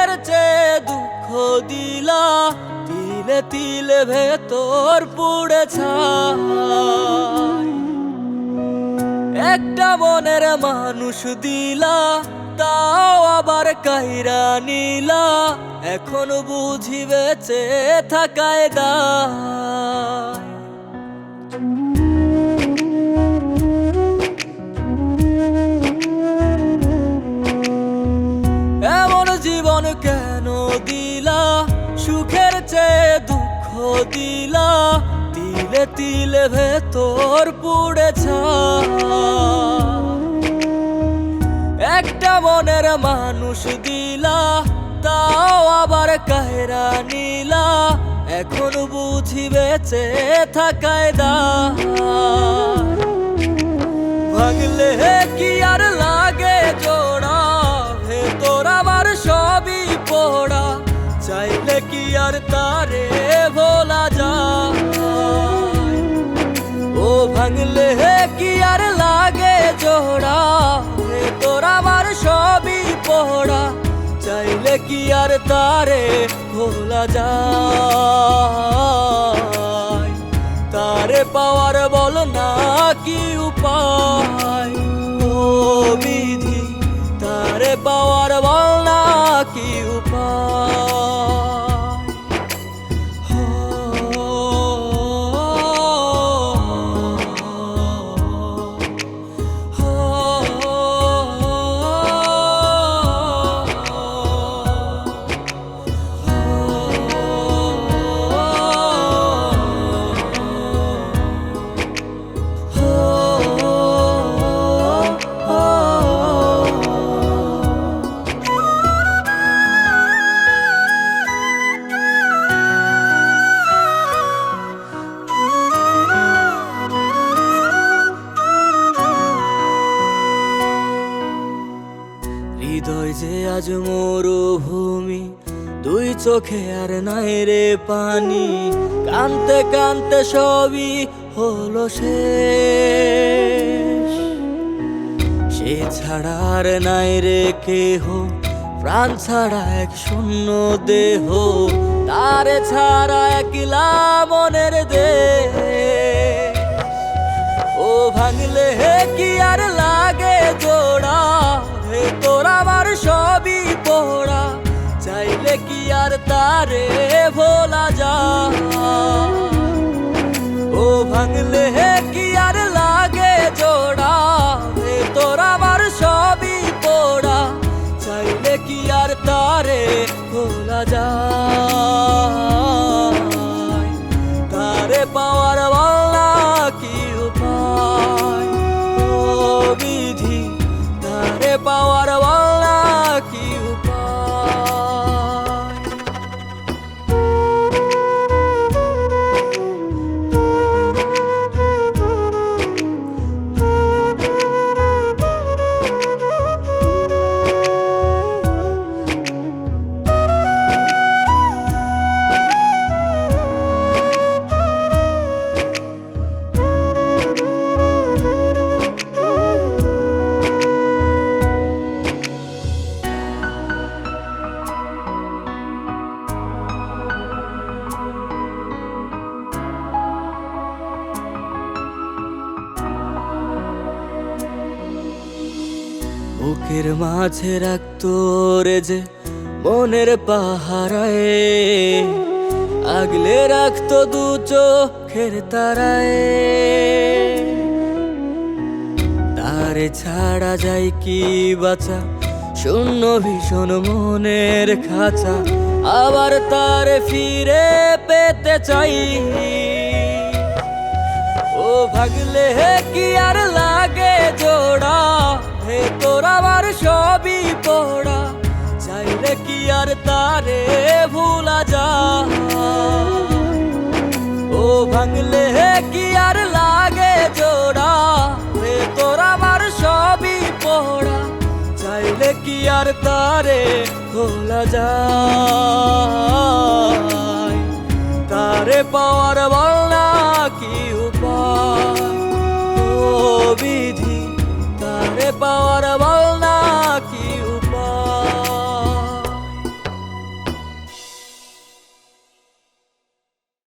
সুখের চেয়ে দুঃখ দিলা, তিলে তিলে ভেতর পুড়ে ছাই। একটা মনের মানুষ দিলা, তাও আবার কাইরা নিলা, এখন বুঝি বেঁচে থাকায় দায়। এমন জীবন কেন দিলা, সুখের চেয়ে দুঃখ দিলা, তিলে তিলে ভেতর পুড়ে ছাই। একটা মনের মানুষ দিলা, তাও আবার কাহেরা নিলা, এখন বুঝি বেঁচে থাকায় দায়। ভাঙলে কি আর লাগে জোড়া, ভেতর আমার সবই পোড়া, চাইলে কি আর তারে ভোলা যায়। ও ভাঙলে কি আর লাগে জোড়া, ভেতর আমার সবই পোড়া, চাইলে কি আর তারে ভোলা যায়। তারে পাওয়ার বল না কি উপায়, ও বিধি তারে পাওয়ার বল না কি উপায়। হৃদয় যে আজ মরুভূমি, দুই চোখে আর নাই রে পানি, কানতে কানতে সবই হলো শেষ। সে ছাড়া আর নাই রে কেহ, প্রাণ ছাড়া এক শূন্য দেহ, তারে ছাড়া একলা মনের দেহ। ও ভাঙলে কি আর লাগে জোড়া, ভেতর আমার সবই পোড়া, চাইলে কি আর তারে ভোলা যায়। ও ভাঙলে কি আর লাগে জোড়া, ভেতর আমার সবই পোড়া, চাইলে কি আর তারে ভোলা যায়। তারে পাওয়ার বলা কি উপায়, ও বিধি তারে পাওয়ার বলা কি উপায়। বুকের মাঝে রাখতো রে যে মনের পাহারায়, আগলে রাখতো দু চোখের তারায়। তারে ছাড়া যায় কি বাঁচা, শূন্য ভীষণ মনের খাঁচা, আবার তারে ফিরে পেতে চাই। ও ভাগলে কি আর লাগে জোড়া, ভেতর আমার সবই পোড়া, চাইলে কি আর তারে ভোলা যায়। ও ভাঙলে কি আর লাগে জোড়া, ভেতর আমার সবই পোড়া, চাইলে কি আর তারে ভোলা যায়। তারে পাওয়ার বল না কি উপায়, ও বিধি তারে পাওয়ার